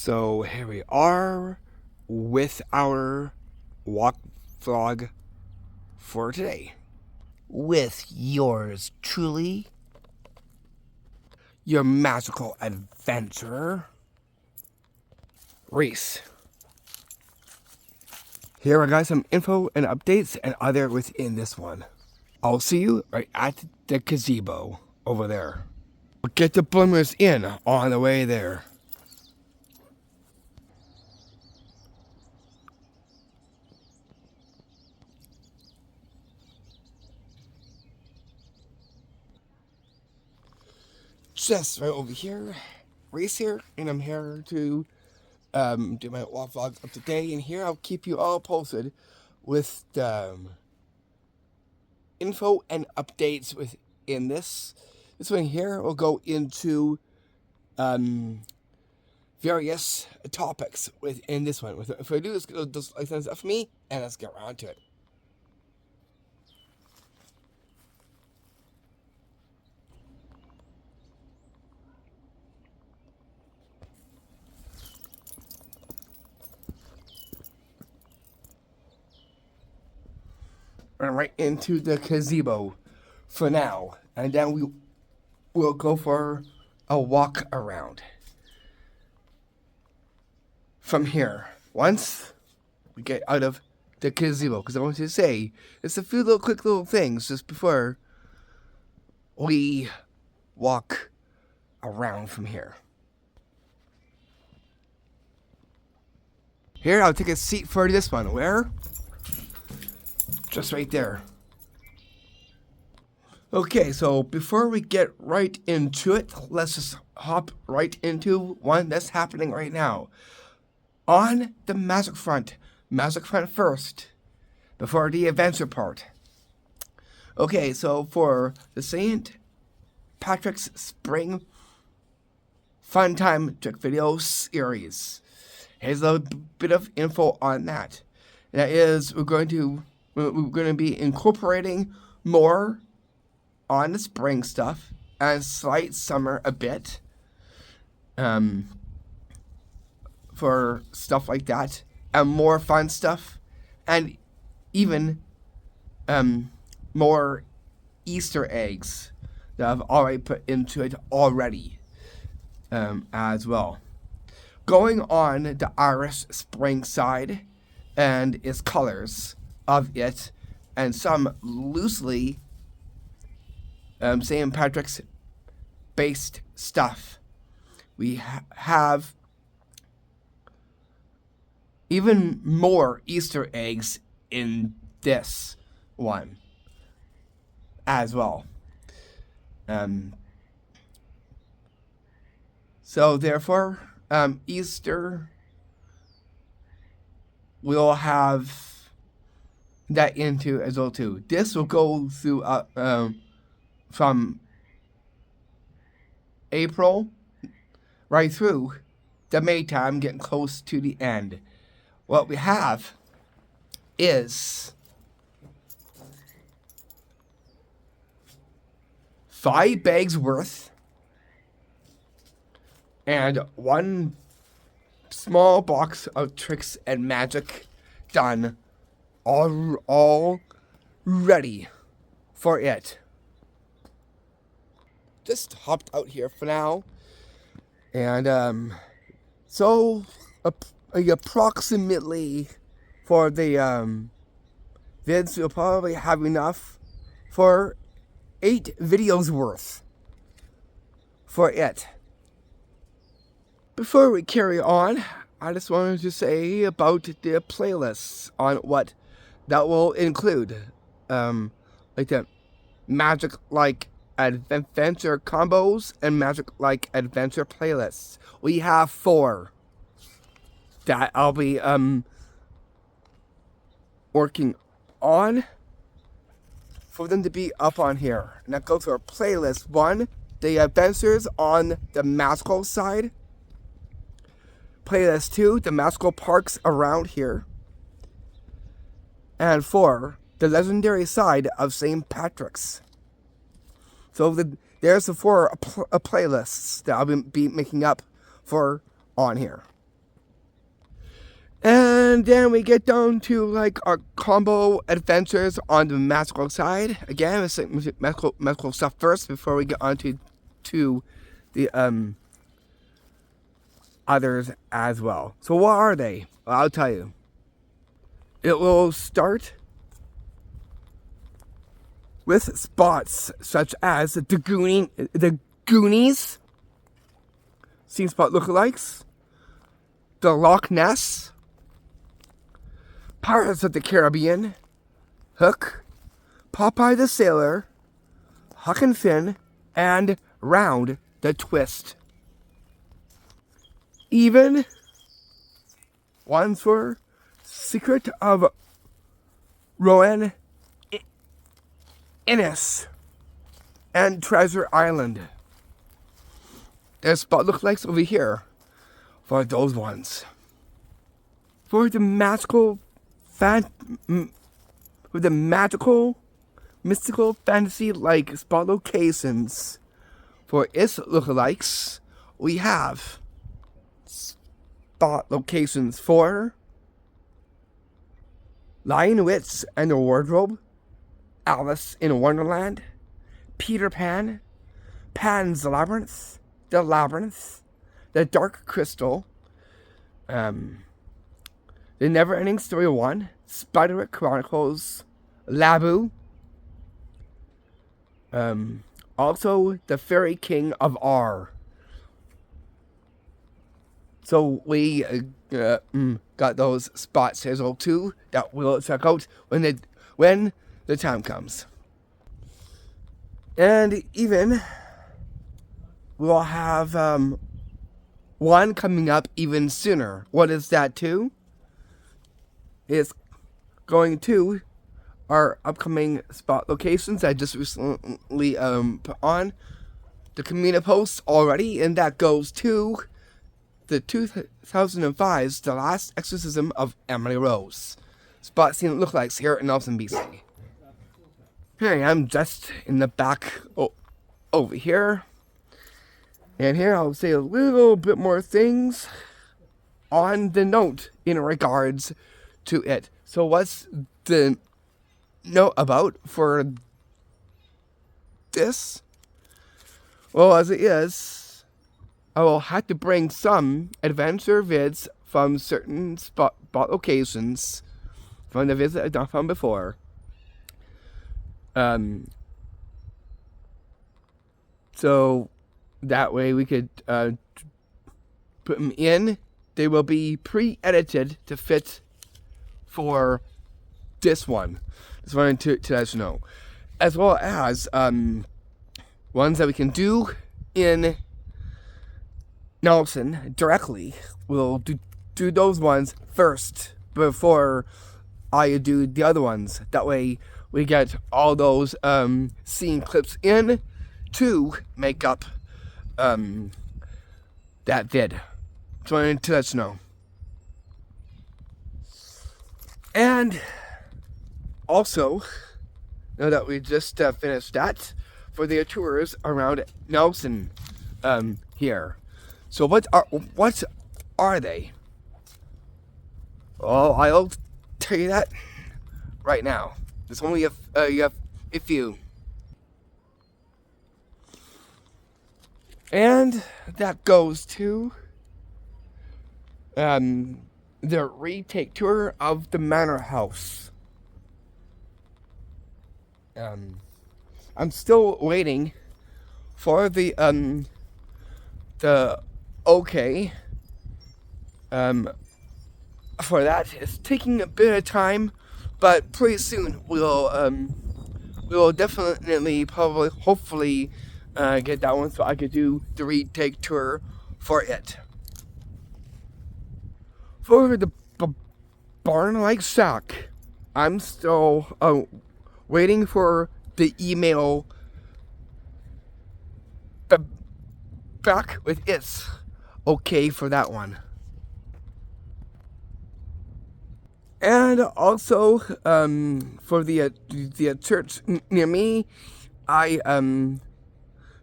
So here we are with our walk vlog for today. With yours truly, Your magical adventurer, Reese. Here I got some info and updates and other within this one. I'll see you right at the gazebo over there. We'll get the bloomers in on the way there. Just right over here, Reese here, and I'm here to do my walk vlog of the day. And here I'll keep you all posted with the info and updates within this. This one here will go into various topics within this one. If I do this, just like that for me, and let's get around to it. And right into the gazebo for now, and then we'll go for a walk around from here once we get out of the gazebo, because I want to say it's a few quick little things just before we walk around from here. Here, I'll take a seat for this one. Where? Just right there. Okay, so before we get right into it, let's just hop right into one that's happening right now. On the Magic Front first, before the adventure part. Okay, so for the St. Patrick's Spring Fun Time Trick Video Series, here's a bit of info on that. That is, we're going to be incorporating more on the spring stuff and slight summer a bit for stuff like that, and more fun stuff, and even more Easter eggs that I've already put into it already as well. Going on the Irish Spring side and its colors of it, and some loosely St. Patrick's based stuff. We have even more Easter eggs in this one as well. So therefore, Easter, we'll have that into as well too. This will go through from April right through the May time, getting close to the end. What we have is 5 bags worth and 1 small box of tricks and magic done, all ready for it. Just hopped out here for now, and so approximately for the vids, we'll probably have enough for 8 videos worth for it. Before we carry on, I just wanted to say about the playlists on what that will include, like the Magic Like Adventure combos and Magic Like Adventure playlists. We have 4 that I'll be working on for them to be up on here. And that goes for playlist 1, the adventures on the magical side. Playlist 2, the magical parks around here. And 4, the legendary side of St. Patrick's. So there's the 4 playlists that I'll be making up for on here. And then we get down to like our combo adventures on the magical side. Again, it's like magical stuff first before we get on to the others as well. So what are they? Well, I'll tell you. It will start with spots such as the Goonies, Scene Spot lookalikes, the Loch Ness, Pirates of the Caribbean, Hook, Popeye the Sailor, Huck and Finn, and Round the Twist. Even ones for Secret of Rowan Innes and Treasure Island. There's spot lookalikes over here for those ones. For the mystical fantasy like spot locations, for its lookalikes, we have spot locations for Lion Witch and the Wardrobe, Alice in Wonderland, Peter Pan, Pan's Labyrinth, The Labyrinth, The Dark Crystal, The Never-Ending Story 1, Spiderwick Chronicles, Labu, also The Fairy King of R. So we got those spots as well too that we'll check out when the time comes. And even we'll have one coming up even sooner. What is that too? It's going to our upcoming spot locations I just recently put on the community posts already, and that goes to the 2005's The Last Exorcism of Emily Rose. Spot scene lookalikes here in Nelson, BC. Here I am just in the back over here. And here I'll say a little bit more things on the note in regards to it. So what's the note about for this? Well, as it is, I will have to bring some adventure vids from certain spot locations from the vids I've done from before. So that way we could put them in. They will be pre-edited to fit for this one. Just wanted to let you know. As well as ones that we can do in Nelson directly. We'll do those ones first before I do the other ones. That way we get all those scene clips in to make up that vid. Just wanted to let you know. And also, now that we just finished that, for the tours around Nelson here. So what are they? Oh, I'll tell you that right now. There's only a few. And that goes to the retake tour of the Manor House. I'm still waiting for the okay for that. It's taking a bit of time, but pretty soon we'll definitely hopefully get that one so I could do the retake tour for it. For the barn-like shack, I'm still waiting for the email back with its okay for that one. And also for the church near me, I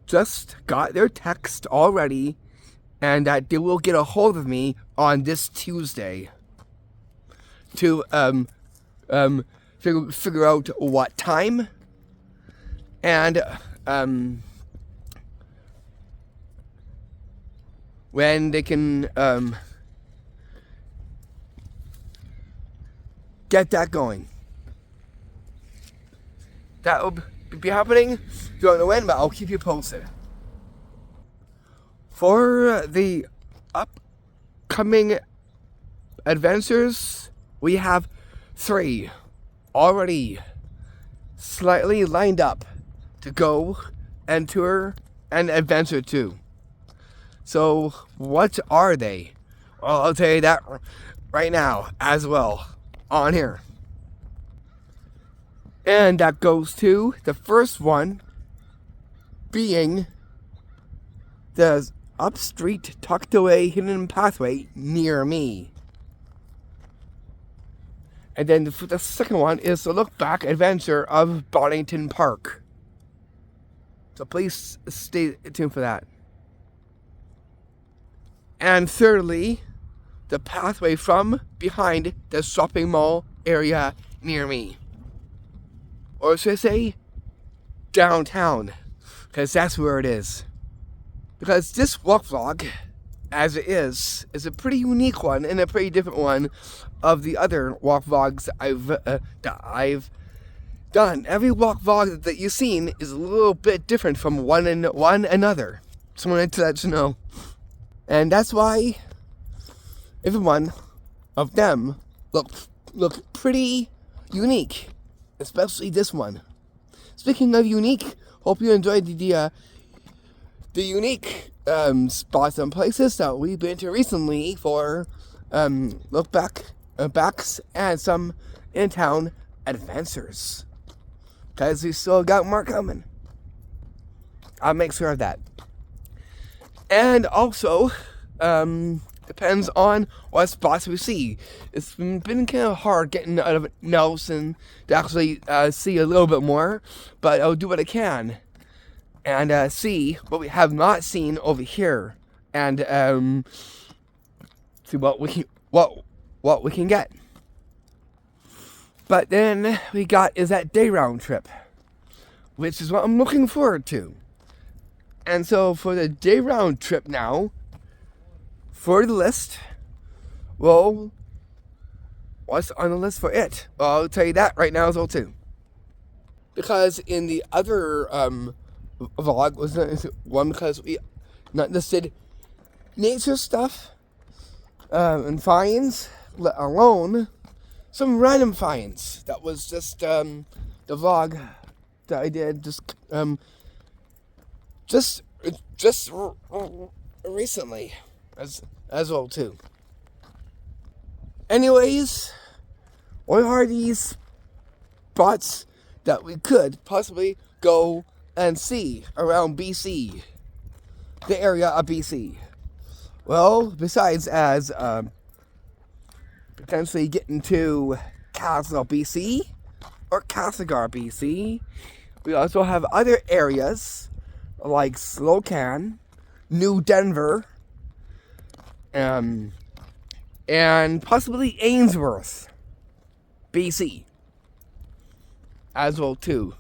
just got their text already, and that they will get a hold of me on this Tuesday. to figure out what time and when they can get that going. That will be happening. Don't know when, but I'll keep you posted. For the upcoming adventures, we have 3 already slightly lined up to go and tour and adventure to. So what are they? Well, I'll tell you that right now as well on here. And that goes to the first one being the up-street, tucked away, hidden pathway near me. And then the second one is the look-back adventure of Boddington Park. So please stay tuned for that. And thirdly, the pathway from behind the shopping mall area near me. Or should I say, downtown, because that's where it is. Because this walk vlog, as it is a pretty unique one and a pretty different one of the other walk vlogs that I've done. Every walk vlog that you've seen is a little bit different from one another. So I wanted to let you know. And that's why every one of them look pretty unique. Especially this one. Speaking of unique, hope you enjoyed the unique spots and places that we've been to recently for look backs and some in-town adventures. Because we still got more coming. I'll make sure of that. And also, depends on what spots we see. It's been kind of hard getting out of Nelson to actually see a little bit more, but I'll do what I can and see what we have not seen over here, and see what we can get. But then we got is that day round trip, which is what I'm looking forward to. And so for the day round trip now, for the list, well, what's on the list for it? Well, I'll tell you that right now as well too. Because in the other vlog was one because we not listed nature stuff and finds, let alone some random finds. That was just the vlog that I did just recently as well too. Anyways, what are these spots that we could possibly go and see around BC, the area of BC? Well, besides as potentially getting to Castle BC or Castlegar BC, we also have other areas like Slocan, New Denver, and possibly Ainsworth, BC, as well too.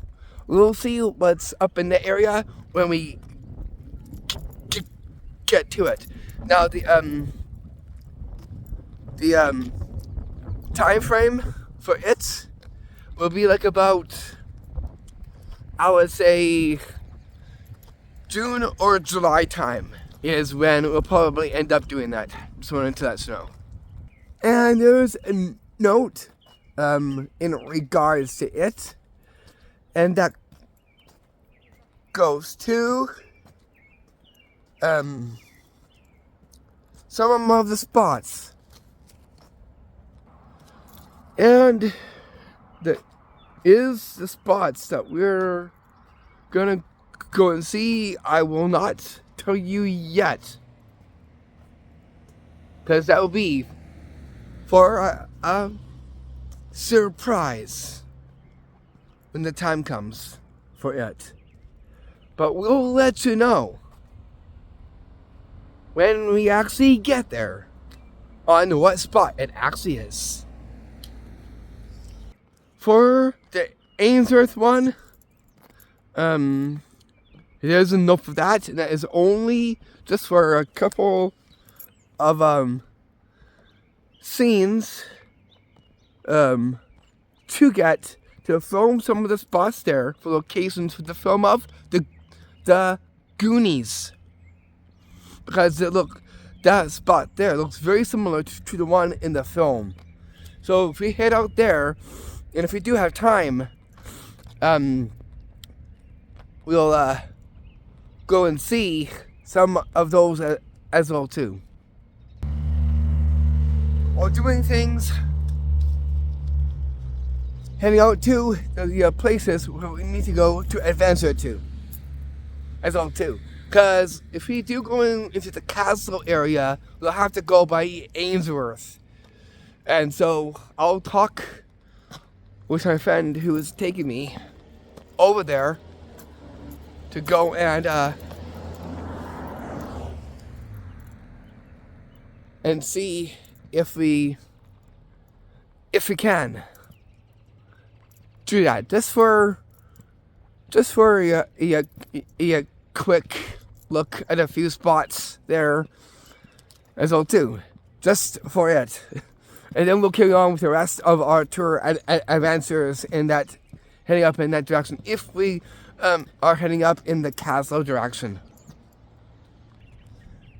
We'll see what's up in the area when we get to it. Now the time frame for it will be like about, I would say, June or July time is when we'll probably end up doing that. Just wanted to let you know. And there's a note in regards to it, and that goes to some of the spots. And the spots that we're gonna go and see, I will not tell you yet, because that will be for a surprise when the time comes for it. But we'll let you know when we actually get there on what spot it actually is. for the Ainsworth one, there's enough of that, and that is only just for a couple of scenes to get to film some of the spots there for locations for the film of the Goonies, because that spot there looks very similar to the one in the film. So if we head out there, and if we do have time, we'll go and see some of those as well too. While doing things, heading out to the places where we need to go to adventure to as well too. Because if we do go into the castle area, we'll have to go by Ainsworth. And so I'll talk with my friend who is taking me over there to go and see if we can do that. Just for a quick look at a few spots there as well too. Just for it. And then we'll carry on with the rest of our tour adventures in that, heading up in that direction, if we are heading up in the castle direction.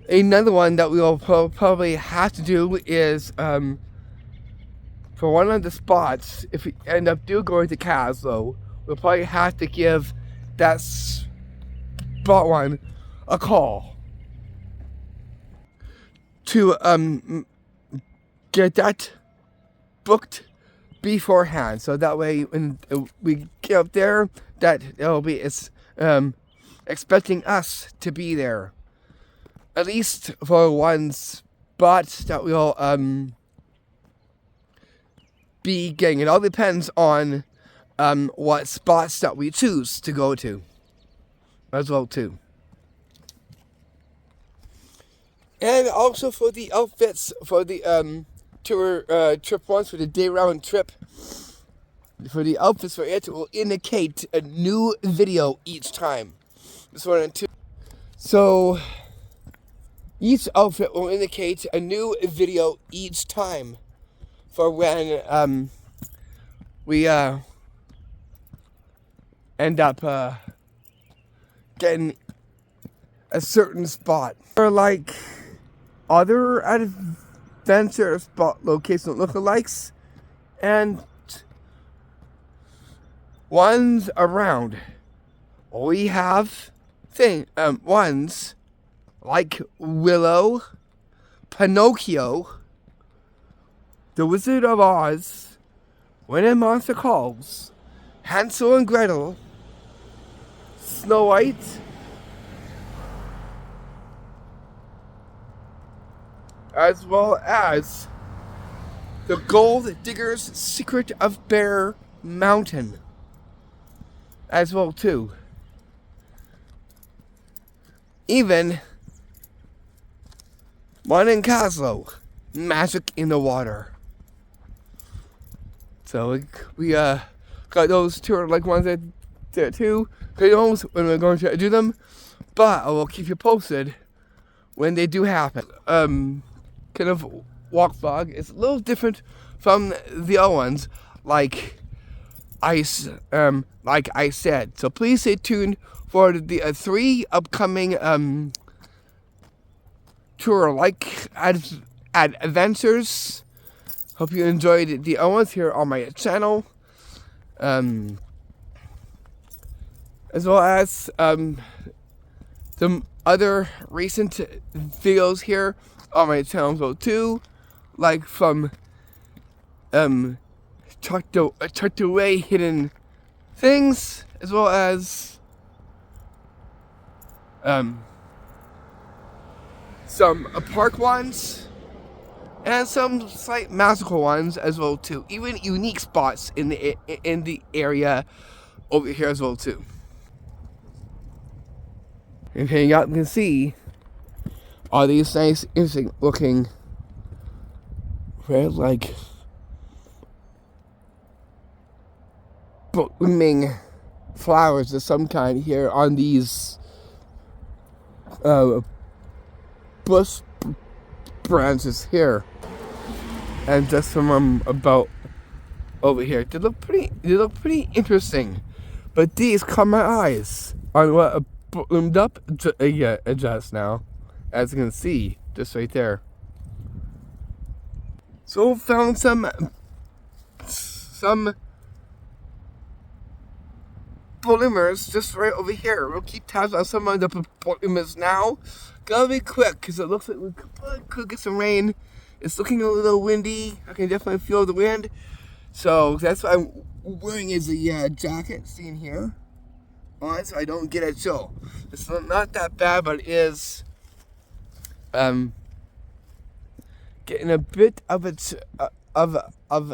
Another one that we'll probably have to do is, for one of the spots, if we end up going to castle, we'll probably have to give that spot one a call to get that booked beforehand, so that way when we get up there, that it'll be expecting us to be there, at least for one spot that we'll be getting. It all depends on what spots that we choose to go to as well too. And also for the outfits for the tour trip once, for the day round trip, for the outfits for it will indicate a new video each time. This one and two. So each outfit will indicate a new video each time for when we end up getting a certain spot. Or like other adventure spot location lookalikes and ones around. We have ones like Willow, Pinocchio, The Wizard of Oz, When a Monster Calls, Hansel and Gretel, Snow White, as well as The Gold Digger's Secret of Bear Mountain as well too. Even one in Castle, Magic in the Water. So we got those two like ones there too. Videos when we're going to do them, but I will keep you posted when they do happen. Kind of walk vlog is a little different from the other ones, like I said. So please stay tuned for the 3 upcoming tour like adventures. Hope you enjoyed the other ones here on my channel, as well as some other recent videos here on my channel as well too, like from tucked away hidden things, as well as some park ones and some slight magical ones as well too, even unique spots in the area over here as well too. And here you can see all these nice, interesting looking red, like blooming flowers of some kind here on these bush branches here, and just from about over here. They look pretty interesting, but these caught my eyes on what bloomed up just now, as you can see, just right there. So found some bloomers just right over here. We'll keep tabs on some of the bloomers now. Gotta be quick, because it looks like we could get some rain. It's looking a little windy. I can definitely feel the wind. So that's why I'm wearing is a jacket, seen here, on, so I don't get a chill. It's not that bad, but it is getting a bit of a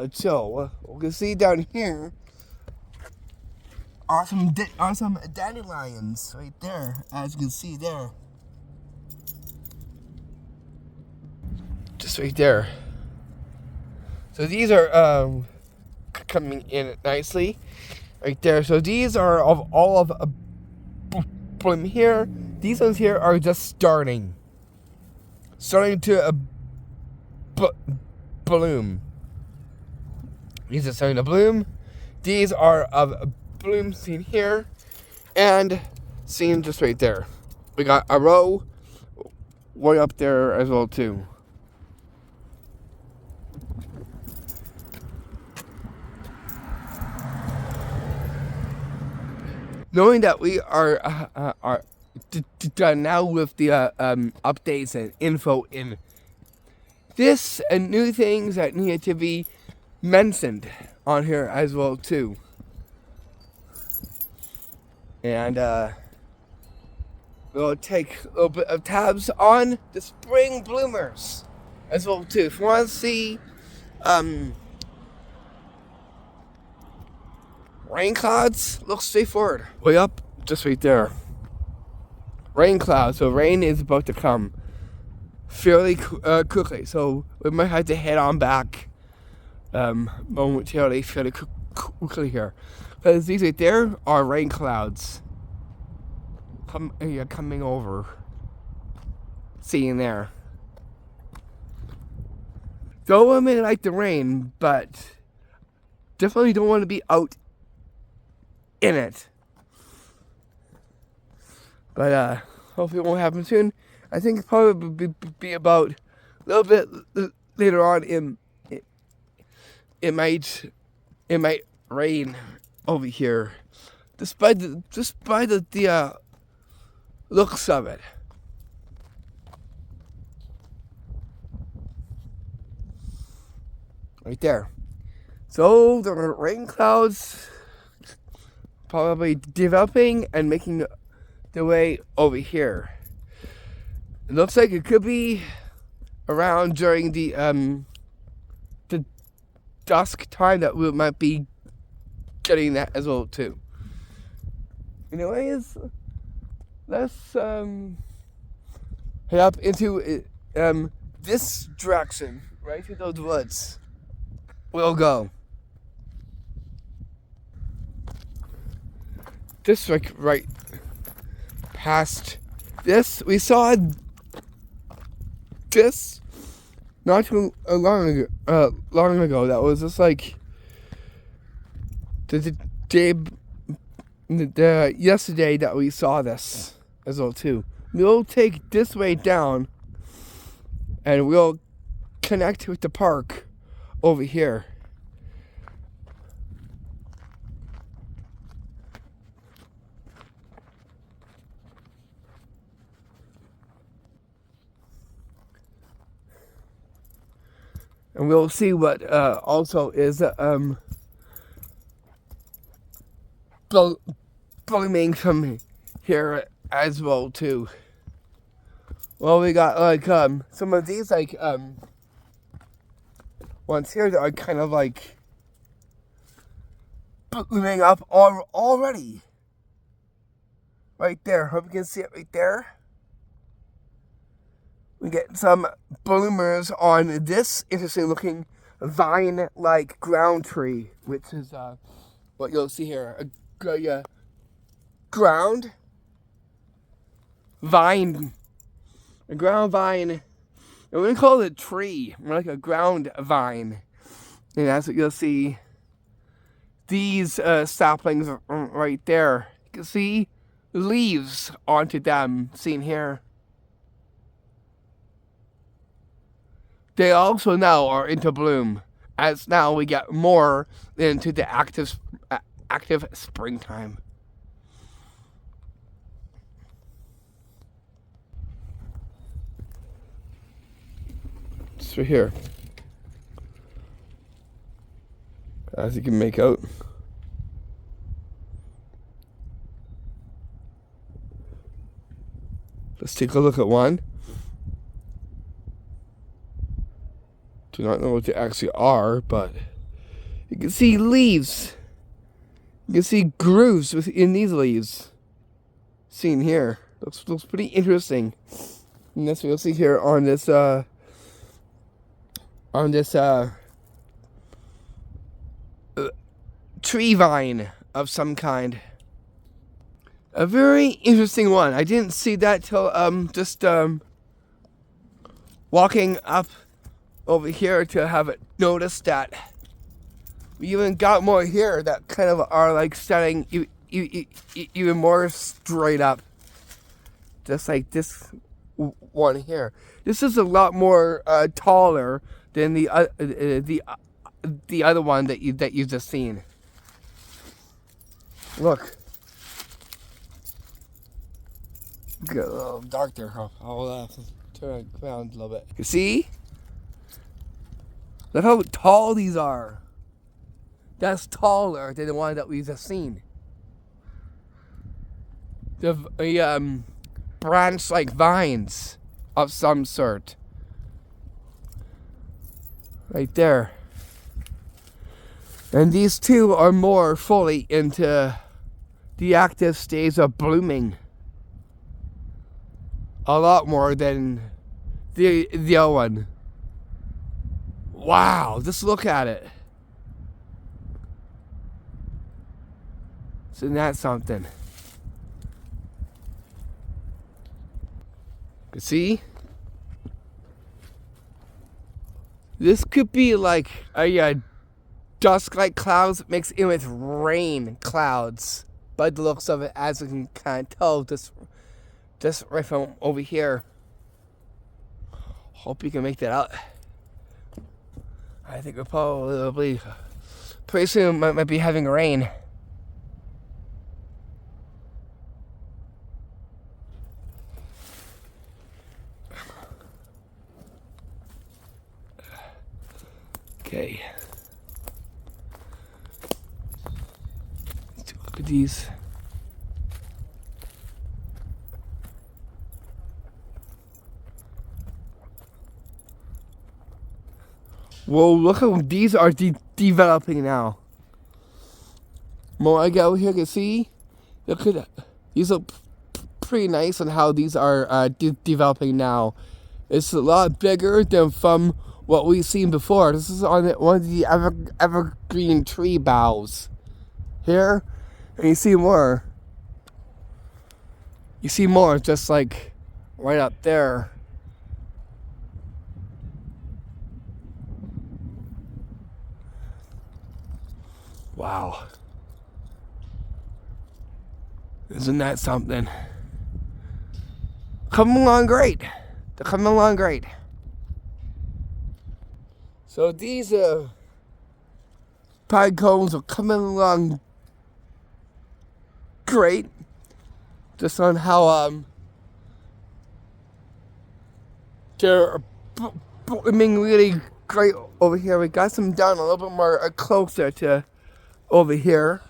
chill. We can see down here are some dandelions right there, as you can see there, just right there. So these are coming in nicely right there. So these are all of bloom here. These ones here are just starting to bloom. These are starting to bloom. These are of bloom seen here and seen just right there. We got a row way up there as well too. Knowing that we are done now with the updates and info in this and new things that need to be mentioned on here as well too. And we'll take a little bit of tabs on the spring bloomers as well too. If you want to see rain clouds, look straightforward. Way up, just right there. Rain clouds, so rain is about to come fairly quickly. So we might have to head on back momentarily, fairly quickly here. Because these right there are rain clouds coming over. Seeing there. Though I may like the rain, but definitely don't want to be out in it. But hopefully it won't happen soon. I think it'll probably be about a little bit later on. It might rain over here, despite the looks of it. Right there. So the rain clouds probably developing and making their way over here. It looks like it could be around during the dusk time that we might be getting that as well too. Anyways, let's head up into this direction, right through those woods. We'll go. Just like right past this, we saw this not too long ago. That was just like the yesterday that we saw this as well too. We'll take this way down, and we'll connect with the park over here. And we'll see what also is blooming from here as well too. Well, we got like some of these like ones here that are kind of like blooming up already. Right there. Hope you can see it right there. We get some bloomers on this interesting looking vine-like ground tree, which is what you'll see here. A ground vine. A ground vine. And we call it a tree. More like a ground vine. And that's what you'll see. These saplings right there. You can see leaves onto them, seen here. They also now are into bloom, as now we get more into the active springtime. It's right here, as you can make out. Let's take a look at one. Do not know what they actually are, but you can see leaves. You can see grooves within these leaves. Seen here. Looks pretty interesting. And that's what you'll see here on this tree vine of some kind. A very interesting one. I didn't see that till just walking up over here to have it noticed that. We even got more here that kind of are like standing even more straight up. Just like this one here. This is a lot more taller than the other one that you just seen. Look. Get a little dark there. I'll turn it around a little bit. You see? Look how tall these are. That's taller than the one that we just seen. The branch-like vines of some sort. Right there. And these two are more fully into the active stage of blooming. A lot more than the other one. Wow, just look at it. Isn't that something? You see? This could be like a dusk-like clouds mixed in with rain clouds. By the looks of it, as you can kind of tell, just right from over here. Hope you can make that out. I think we're probably pretty soon might be having rain. Okay. Let's look at these. Whoa, look how these are developing now. More I get over here, you can see. Look at that. These look pretty nice on how these are developing now. It's a lot bigger than from what we've seen before. This is on one of the evergreen tree boughs. Here, and you see more. You see more just like right up there. Wow. Isn't that something? Coming along great. They're coming along great. So these pine cones are coming along great. Just on how they're blooming really great over here. We got some down a little bit more closer to over here.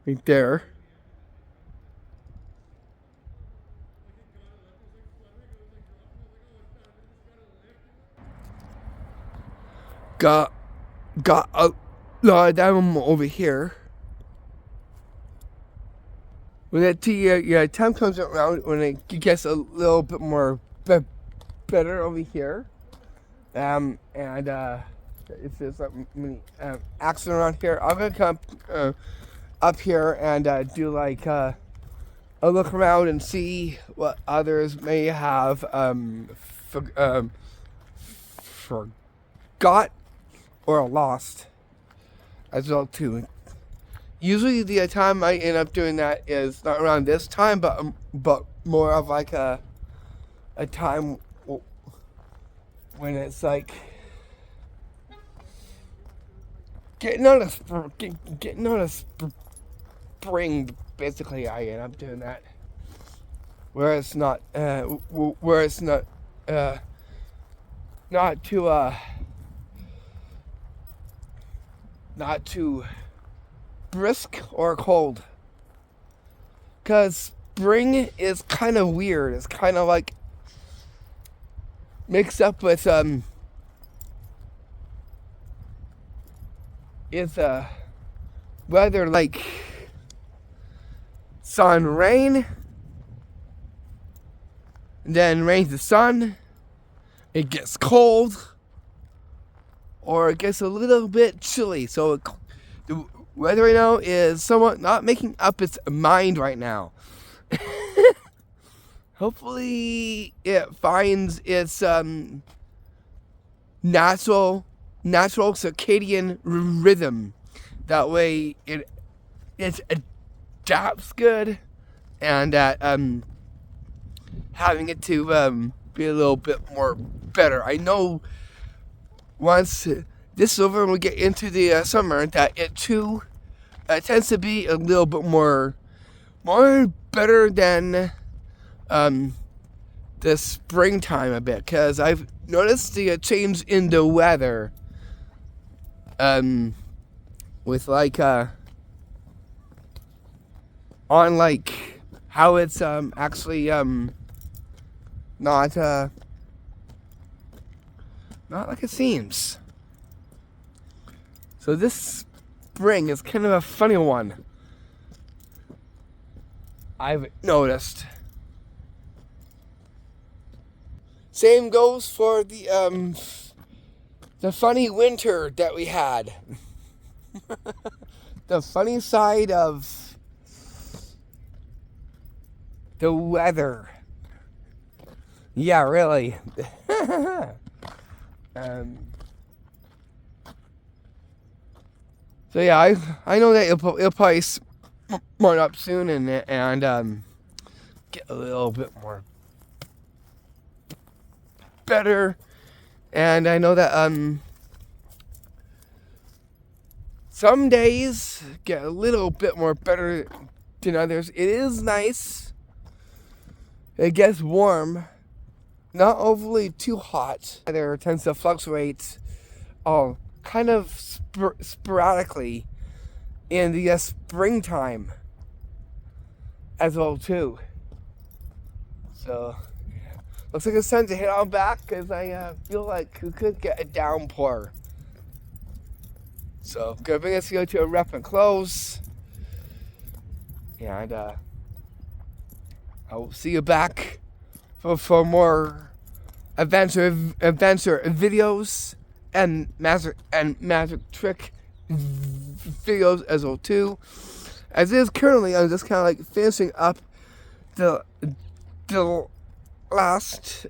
Right there. Got a lot of them over here. When that time comes around, when it gets a little bit more better over here, And if there's many accident around here, I'm gonna come up here and do like a look around and see what others may have forgot or lost as well too. Usually the time I end up doing that is not around this time, but more of like a time when it's like getting on a spring. Basically, I end up doing that where it's not not too brisk or cold. Cause spring is kind of weird. It's kind of like mixed up with weather like sun, rain, and then rains the sun. It gets cold, or it gets a little bit chilly. So the weather right now is somewhat not making up its mind right now. Hopefully it finds its natural circadian rhythm. That way it adapts good, and that having it to be a little bit more better. I know once this is over and we get into the summer, that it too tends to be a little bit more better than the springtime a bit, because I've noticed the change in the weather with like on like how it's actually not like it seems. So this spring is kind of a funny one, I've noticed. Same goes for the funny winter that we had. The funny side of the weather. Yeah, really. So yeah, I know that it'll probably smart up soon and get a little bit more better. And I know that some days get a little bit more better than others. It is nice. It gets warm, not overly too hot. Weather tends to fluctuate kind of sporadically in the springtime as well too. So looks like it's time to head on back, because I feel like we could get a downpour. So gonna bring us to a wrap and close, and I will see you back for more adventure videos and magic trick videos as well too. As is currently, I'm just kind of like finishing up the last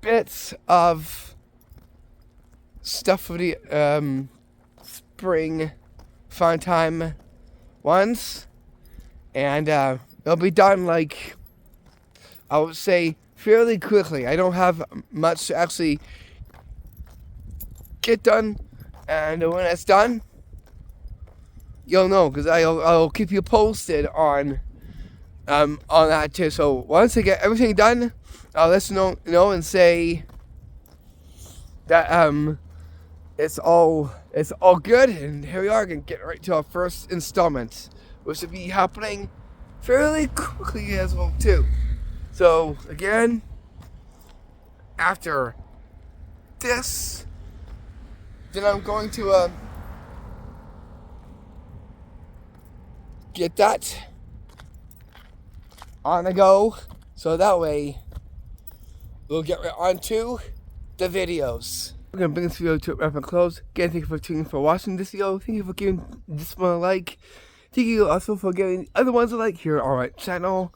bits of stuff for the spring fun time ones, and it'll be done, like, I would say, fairly quickly. I don't have much to actually get done, and when it's done, you'll know, because I'll keep you posted on that too. So once I get everything done, I'll let you know and say that it's all good, and here we are gonna get right to our first installment, which will be happening fairly quickly as well too. So again, after this, then I'm going to get that on the go, so that way we'll get right on to the videos. We're gonna bring this video to a rapid close. Again, thank you for tuning in for watching this video. Thank you for giving this one a like. Thank you also for giving the other ones a like here on our channel.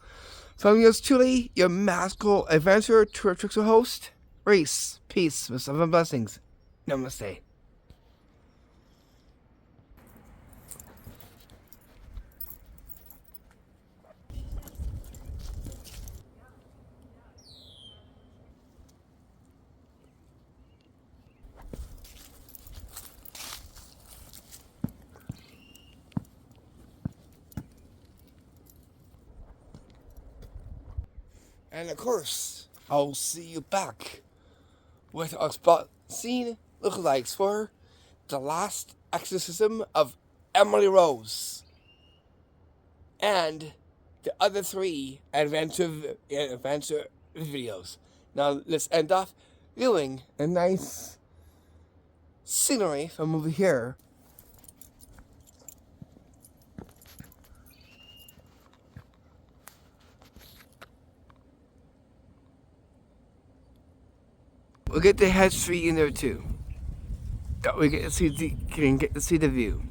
So I'm yours truly, your magical adventurer, tour trickster host, Reese. Peace with love and blessings. Namaste. And of course, I'll see you back with our spot scene lookalikes for The Last Exorcism of Emily Rose and the other 3 adventure videos. Now let's end off viewing a nice scenery from over here. We'll get the head street in there too. That we can get to see the view.